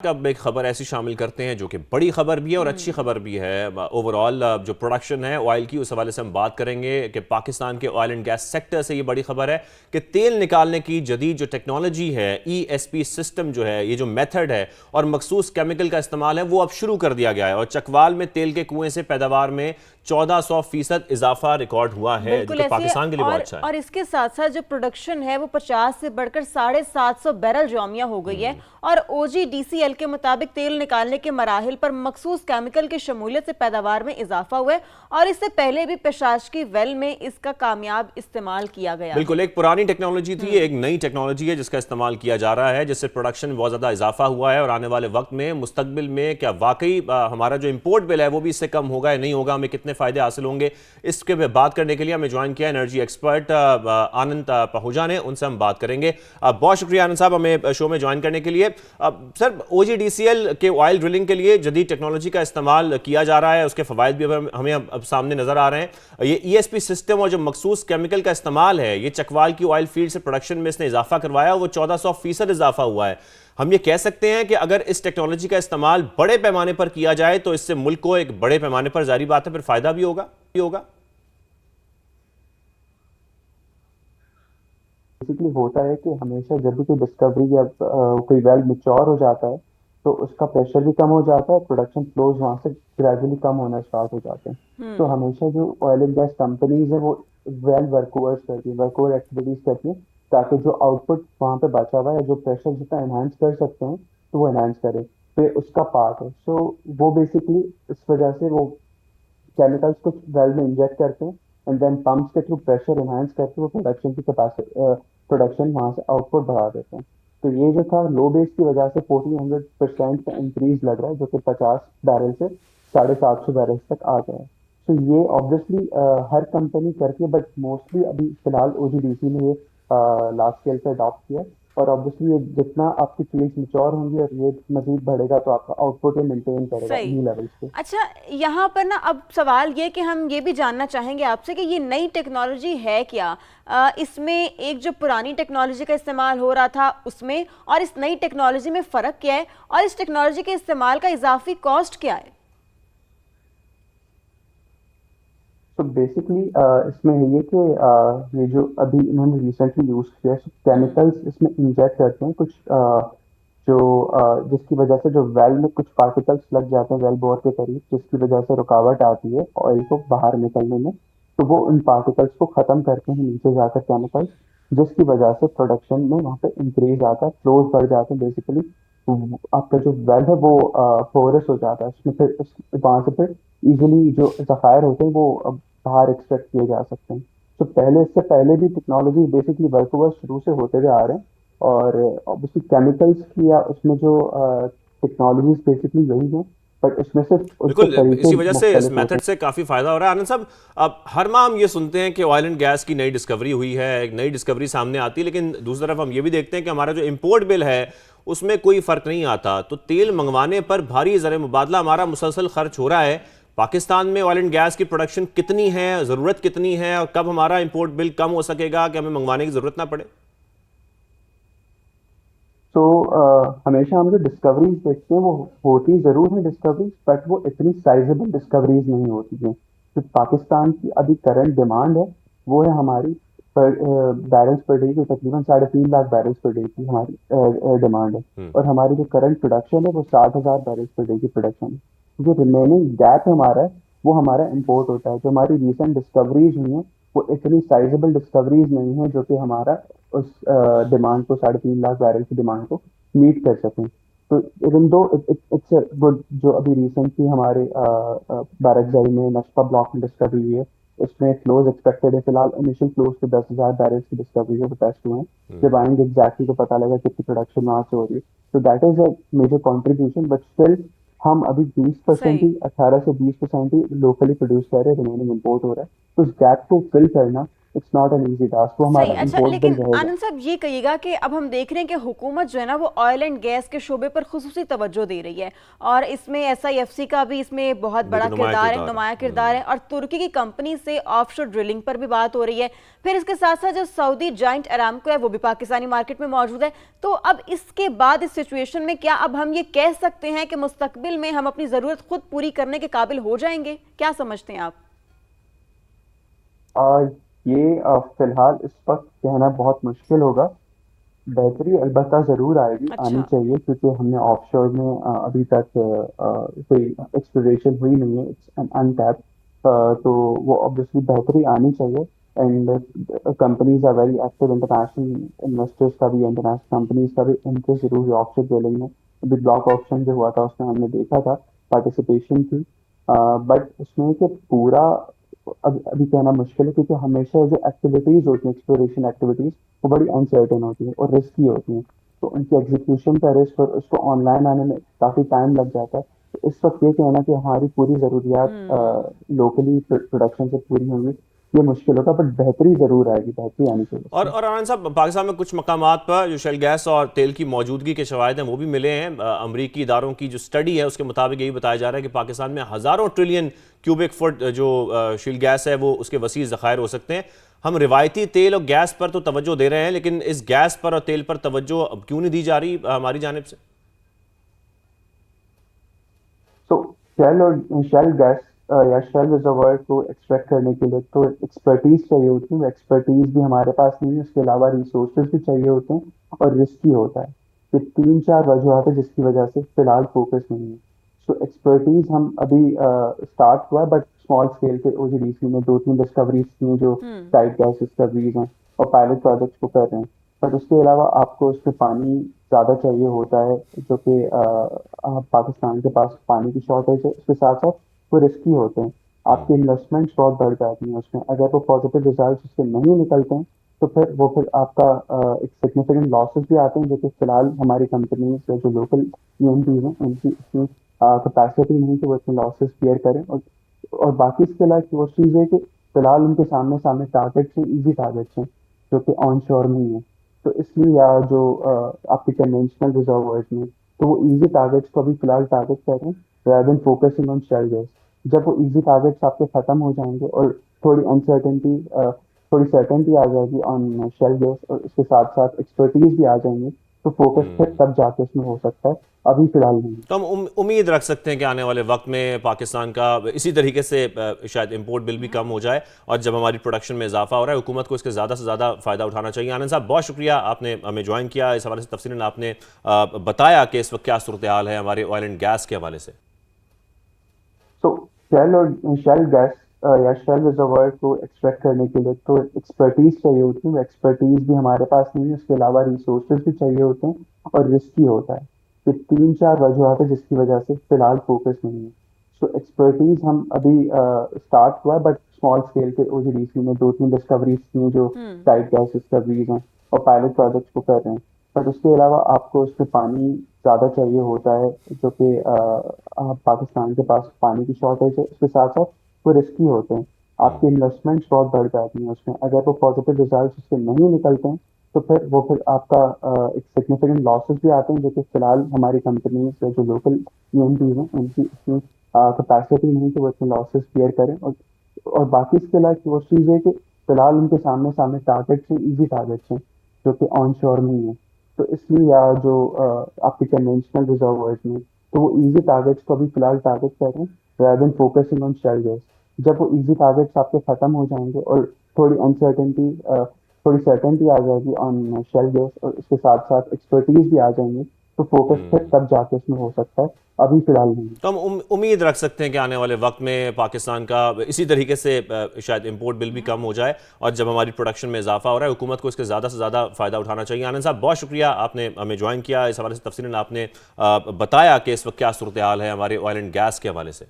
अब एक खबर ऐसी शामिल करते हैं जो कि बड़ी खबर भी है और अच्छी खबर भी है। ओवरऑल जो प्रोडक्शन है ऑयल की, उस हवाले से हम बात करेंगे कि पाकिस्तान के ऑयल एंड गैस सेक्टर से ये बड़ी खबर है कि तेल निकालने की जदीद जो टेक्नोलॉजी है, ESP सिस्टम जो है, ये जो मेथड है और मखसूस केमिकल का इस्तेमाल है, वो अब शुरू कर दिया गया है। और चकवाल में तेल के कुएं से पैदावार में 1400% इजाफा रिकॉर्ड हुआ है, जो कि पाकिस्तान के लिए बहुत अच्छा है। और इसके साथ साथ जो प्रोडक्शन है वो 50 से बढ़कर 750 बैरल यौमिया हो गई है। और OGDCL के मुताबिक तेल निकालने के मराहिल पर मखसूस केमिकल की शमूलियत से पैदावार में इजाफा हुआ है और इससे पहले भी पेशाश की वेल में इसका कामयाब इस्तेमाल किया गया। बिल्कुल, एक पुरानी टेक्नोलॉजी थी, एक नई टेक्नोलॉजी है जिसका इस्तेमाल किया जा रहा है, जिससे प्रोडक्शन बहुत ज़्यादा इजाफा हुआ है। और आने वाले वक्त में मुस्तकबिल में क्या वाकई हमारा जो इंपोर्ट बिल है वो भी इससे कम होगा या नहीं होगा, हमें कितने फ़ायदे हासिल होंगे, इसके बात करने के लिए हमें ज्वाइन किया एनर्जी एक्सपर्ट आनंद पहुजा ने। उनसे हम बात करेंगे। बहुत शुक्रिया आनंद साहब हमें शो में ज्वाइन करने के लिए। सर, OGDCL के ऑयल ड्रिलिंग के लिए जदीद टेक्नोलॉजी का इस्तेमाल किया जा रहा है, उसके फ़वाइद भी हमें अब सामने नज़र आ रहे हैं। ये ESP सिस्टम और जो मखसूस केमिकल का इस्तेमाल है, ये चकवाल की ऑयल फील्ड से प्रोडक्शन में इसने इजाफा करवाया, वो 1400% इजाफा हुआ है। हम ये कह सकते हैं कि अगर इस टेक्नोलॉजी का इस्तेमाल बड़े पैमाने पर किया जाए तो इससे मुल्क को एक बड़े पैमाने पर, जारी बात है, फिर फायदा भी होगा। बेसिकली होता है कि हमेशा जब भी कोई डिस्कवरी या कोई वेल मैच्योर हो जाता है तो उसका प्रेशर भी कम हो जाता है, प्रोडक्शन फ्लोज वहां से ग्रेजुअली कम होना स्टार्ट हो जाते हैं। तो हमेशा जो ऑयल एंड गैस कंपनीज है वो वेल वर्कओवर्स करती है, वर्कओवर एक्टिविटीज करती है, ताकि जो आउटपुट वहां पे बचा हुआ है, जो प्रेशर जितना एनहांस कर सकते हैं तो वो एनहांस करे, तो ये उसका पार्ट है। सो वो बेसिकली इस वजह से वो केमिकल्स कुछ वेल में इंजेक्ट करते हैं एंड देन पंप्स के थ्रू प्रेशर एनहांस करके वो प्रोडक्शन की कैपेसिटी, प्रोडक्शन वहां से आउटपुट बढ़ा देते हैं। तो ये जो था लो बेस की वजह से 1400% का इंक्रीज लग रहा है, जो कि 50 बैरल से 750 बैरल तक आ गया है। तो ये ऑब्वियसली हर कंपनी करती है, बट मोस्टली अभी फिलहाल OGDC ने ये लार्ज स्केल पे अडॉप्ट किया है। और ऑब्वियसली ये जितना आपकी फील्ड मैच्योर होंगी और ये मजीद बढ़ेगा तो आपका आउटपुट ये मेंटेन करेगा इन्हीं लेवल्स पे। अच्छा, यहाँ पर ना अब सवाल ये कि हम ये भी जानना चाहेंगे आपसे कि ये नई टेक्नोलॉजी है क्या? इसमें एक जो पुरानी टेक्नोलॉजी का इस्तेमाल हो रहा था उसमें और इस नई टेक्नोलॉजी में फ़र्क क्या है, और इस टेक्नोलॉजी के इस्तेमाल का इजाफी कॉस्ट क्या है? तो बेसिकली इसमें है ये कि ये जो अभी इन्होंने रिसेंटली यूज किया है, केमिकल्स इसमें इंजेक्ट करते हैं कुछ, जो जिसकी वजह से जो वेल में कुछ पार्टिकल्स लग जाते हैं वेल बोर के करीब, जिसकी वजह से रुकावट आती है ऑयल को बाहर निकलने में। तो वो उन पार्टिकल्स को खत्म करते हैं नीचे जाकर केमिकल्स, जिसकी वजह से प्रोडक्शन में वहाँ पे इंक्रीज आता है, फ्लोज बढ़ जाते हैं। बेसिकली आपका जो वेल है वो पोरस हो जाता है, उसमें फिर वहां से फिर इजिली जो जखायर होते हैं वो बाहर एक्सट्रैक्ट किए जा सकते हैं। तो पहले, इससे पहले भी टेक्नोलॉजी बेसिकली वर्कओवर शुरू से होते हुए आ रहे हैं। और ऑब्वियसली केमिकल्स की या उसमें जो टेक्नोलॉजीज बेसिकली यही है, बट उसमें से उसके बिल्कुल, तरीके इसी वजह से इस मुख्तलिफ होते मेथड हैं। से काफ़ी फ़ायदा हो रहा है। आनंद साहब, अब हर माह हम ये सुनते हैं कि ऑयल एंड गैस की नई डिस्कवरी हुई है, एक नई डिस्कवरी सामने आती है, लेकिन दूसरी तरफ हम ये भी देखते हैं कि हमारा जो इंपोर्ट बिल है उसमें कोई फ़र्क नहीं आता। तो तेल मंगवाने पर भारी ज़र मुबादला हमारा मुसलसल खर्च हो रहा है। पाकिस्तान में ऑयल एंड गैस की प्रोडक्शन कितनी है, ज़रूरत कितनी है, और कब हमारा इंपोर्ट बिल कम हो सकेगा कि हमें मंगवाने की ज़रूरत ना पड़े? तो हमेशा हम जो डिस्कवरीज देखते हैं वो होती जरूर है डिस्कवरीज, बट वो इतनी साइजेबल डिस्कवरीज नहीं होती हैं। तो पाकिस्तान की अभी करंट डिमांड है वो है हमारी बैरल्स पर डे की तकरीबन 3.5 लाख बैरल्स पर डे की हमारी डिमांड है। और हमारी जो करंट प्रोडक्शन है वो 60,000 बैरल्स पर डे की प्रोडक्शन है। जो रिमेनिंग गैप हमारा है वो हमारा इंपोर्ट होता है। जो हमारी रिसेंट डिस्कवरीज हुई हैं वो इतनी साइजेबल डिस्कवरीज नहीं है जो कि हमारा उस डिमांड को, 3.5 लाख बैरल की डिमांड को मीट कर सकें। तो इवन दो इट्स गुड, जो अभी रिसेंटली हमारे बारकजाई में नशपा ब्लॉक में डिस्कवरी हुई है, उसमें फ्लोज एक्सपेक्टेड है। फिलहाल इनिशियल फ्लोज पे 10,000 बैरल्स की डिस्कवरी है, वो टेस्ट हुए हैं। जब आएंगे एग्जैक्टली तो पता लगा कितनी प्रोडक्शन वहां से हो रही है। तो that is a major contribution, but still हम अभी 20% ही, 18 से 20% ही लोकली प्रोड्यूस कर रहे हैं, रिमेनिंग इम्पोर्ट हो रहा है। तो उस गैप को फिल करना it's not an easy task, वो सही। हमारा अच्छा, इम्पोर्ट बिल लेकिन रहेगा। आनंद साहब ये कहिएगा कि अब हम देख रहे हैं कि हुकूमत जो है ना वो ऑयल एंड गैस के शोबे पर खुसूसी तवज्जो दे रही है, और इसमें SIFC का भी इसमें बहुत बड़ा किरदार है, नुमाया किरदार है, और तुर्की की कंपनी से ऑफशोर ड्रिलिंग पर भी बात हो रही है। फिर इसके साथ साथ जो सऊदी जॉइंट अरामको है वो भी पाकिस्तानी मार्केट में मौजूद है। तो अब इसके बाद इस सिचुएशन में क्या अब हम ये कह सकते हैं कि मुस्तकबिल में हम अपनी ज़रूरत खुद पूरी करने के काबिल हो जाएंगे? क्या समझते हैं आप? ये फिलहाल इस वक्त कहना बहुत मुश्किल होगा। बेहतरी अलबत्ता ज़रूर आएगी, आनी अच्छा। चाहिए, क्योंकि हमने ऑफशोर में अभी तक कोई एक्सप्लोरेशन हुई नहीं है, इट्स अनटैप्ड। तो वो ऑब्वियसली बेहतरी आनी चाहिए। And companies are very active, international investors का भी, इंटरनेशनल कंपनीज का भी इंटरेस्ट जरूर है ऑफशोर ड्रिलिंग में। अभी ब्लॉक ऑप्शन जो हुआ था उसमें हमने देखा था पार्टिसिपेशन थी, बट उसमें कि पूरा अभी कहना मुश्किल है, क्योंकि हमेशा जो एक्टिविटीज होती हैं, एक्सप्लोरेशन एक्टिविटीज, वो बड़ी अनसर्टेन होती है और रिस्की होती हैं। तो उनकी एग्जीक्यूशन का रिस्क और उसको ऑनलाइन आने में काफ़ी टाइम लग जाता है। तो इस वक्त ये कहना कि हमारी पूरी ज़रूरियात लोकली प्रोडक्शन से पूरी होंगी, ये मुश्किल होगा, बट बेहतरी ज़रूर आएगी, बेहतरी आनी चाहिए उसमें। और आनंद साहब, पाकिस्तान में कुछ मकामात पर जो शेल गैस और तेल की मौजूदगी के शवाहिद हैं वो भी मिले हैं। अमरीकी इदारों की जो स्टडी है उसके मुताबिक यही बताया जा रहा है कि पाकिस्तान में हज़ारों ट्रिलियन क्यूबिक फुट जो शेल गैस है वो उसके वसी ज़खायर हो सकते हैं। हम रिवायती तेल और गैस पर तो तवज्जो दे रहे हैं, लेकिन इस गैस पर और तेल पर तवज्जो अब क्यों नहीं दी जा रही हमारी जानिब से? तो शेल गैस या शेल रिजर्वायर को एक्सट्रैक्ट करने के लिए तो एक्सपर्टीज चाहिए होती है, एक्सपर्टीज भी हमारे पास नहीं है। उसके अलावा रिसोर्सेज भी चाहिए होते हैं और रिस्की होता है। ये तीन चार वजूहत है जिसकी वजह से फिलहाल फोकस नहीं है। सो एक्सपर्टीज हम अभी स्टार्ट हुआ है, बट स्मॉल स्केल पे OGDC में 2-3 डिस्कवरीज की जो टाइट गैस डिस्कवरीज हैं और पायलट प्रोजेक्ट्स को कर रहे हैं। बट उसके अलावा आपको उसमें पानी ज़्यादा चाहिए होता है, जो कि पाकिस्तान के पास पानी की शॉर्टेज है। उसके साथ साथ वो रिस्की होते हैं, आपकी इन्वेस्टमेंट्स बहुत बढ़ जाती हैं उसमें। अगर वो पॉजिटिव रिजल्ट उसके नहीं निकलते हैं तो फिर आपका एक सिग्निफिकेंट लॉसेस भी आते हैं, जो कि फिलहाल हमारी कंपनीज जो लोकल EMPs हैं उनकी इतनी कैपेसिटी नहीं कि वो इतने लॉसेस बियर करें। और बाकी इसके अलावा एक वो चीज़ है कि फिलहाल उनके सामने सामने टारगेट्स हैं, ईजी टारगेट्स हैं, जो कि ऑन शोर नहीं है। तो इसलिए या जो आपके कन्वेंशनल रिजर्वायर्स में, तो वो इजी टारगेट्स को अभी फिलहाल टारगेट कर रहे हैं rather than focusing on shell gas. जब वो इजी टारगेट्स आपके खत्म हो जाएंगे और थोड़ी अनसर्टेनिटी थोड़ी सर्टेनिटी आ जाएगी ऑन शेल गैस, और उसके साथ साथ एक्सपर्टीज भी आ जाएंगे, तो फोकस फिर तब जाके उसमें हो सकता है, अभी फिलहाल नहीं। तो हम उम्मीद रख सकते हैं कि आने वाले वक्त में पाकिस्तान का इसी तरीके से शायद इंपोर्ट बिल भी कम हो जाए, और जब हमारी प्रोडक्शन में इजाफा हो रहा है हुकूमत को इसके ज़्यादा से ज़्यादा फ़ायदा उठाना चाहिए। आनंद साहब, बहुत शुक्रिया, आपने हमें ज्वाइन किया, इस हवाले से तफसीलन आपने बताया कि इस वक्त क्या सूरत हाल है हमारे ऑयल एंड गैस के हवाले से। तो शेल गैस या शेल रिजर्वायर को एक्सट्रैक्ट करने के लिए तो एक्सपर्टीज चाहिए होती है, एक्सपर्टीज भी हमारे पास नहीं है। उसके अलावा रिसोर्सेज भी चाहिए होते हैं और रिस्की होता है। ये तीन चार वजूहत है जिसकी वजह से फिलहाल फोकस नहीं है। सो एक्सपर्टीज हम अभी स्टार्ट हुआ है, बट स्मॉल स्केल पे OGDC में 2-3 डिस्कवरीज की जो टाइट गैस डिस्कवरीज हैं और पायलट प्रोजेक्ट्स को कर रहे हैं। बट उसके अलावा आपको उसमें पानी ज़्यादा चाहिए होता है, जो कि पाकिस्तान के पास पानी की शॉर्टेज है। उसके साथ साथ वो रिस्की होते हैं, आपकी इन्वेस्टमेंट्स बहुत बढ़ जाती हैं उसमें। अगर वो पॉजिटिव रिजल्ट उसके नहीं निकलते हैं तो फिर आपका एक सिग्निफिकेंट लॉसेस भी आते हैं, जो कि फिलहाल हमारी कंपनीज जो लोकल EMPs हैं उनकी इतनी कैपेसिटी नहीं कि वो इतने लॉसेस बियर करें। और बाकी इसके अलावा वो चीज़ है कि फिलहाल उनके सामने सामने टारगेट्स हैं, ईजी टारगेट्स हैं, जो कि ऑन शोर नहीं है। तो इसलिए या जो आपके कन्वेंशनल रिजर्वायर्स में, तो वो इजी टारगेट्स को अभी फिलहाल टारगेट कर रहे हैं rather than focusing on shell gas. जब वो इजी टारगेट्स आपके खत्म हो जाएंगे और थोड़ी अनसर्टेनिटी थोड़ी सर्टेनिटी आ जाएगी ऑन शेल गैस, और उसके साथ साथ एक्सपर्टीज भी आ जाएंगे, तो फोकस फिर तब जाके उसमें हो सकता है, अभी फिलहाल नहीं। तो हम उम्मीद रख सकते हैं कि आने वाले वक्त में पाकिस्तान का इसी तरीके से शायद इंपोर्ट बिल भी कम हो जाए, और जब हमारी प्रोडक्शन में इजाफा हो रहा है हुकूमत को इसके ज़्यादा से ज़्यादा फ़ायदा उठाना चाहिए। आनंद साहब, बहुत शुक्रिया, आपने हमें ज्वाइन किया, इस हवाले से तफसीलन आपने बताया कि इस वक्त क्या सूरत हाल है हमारे ऑयल एंड गैस के हवाले से।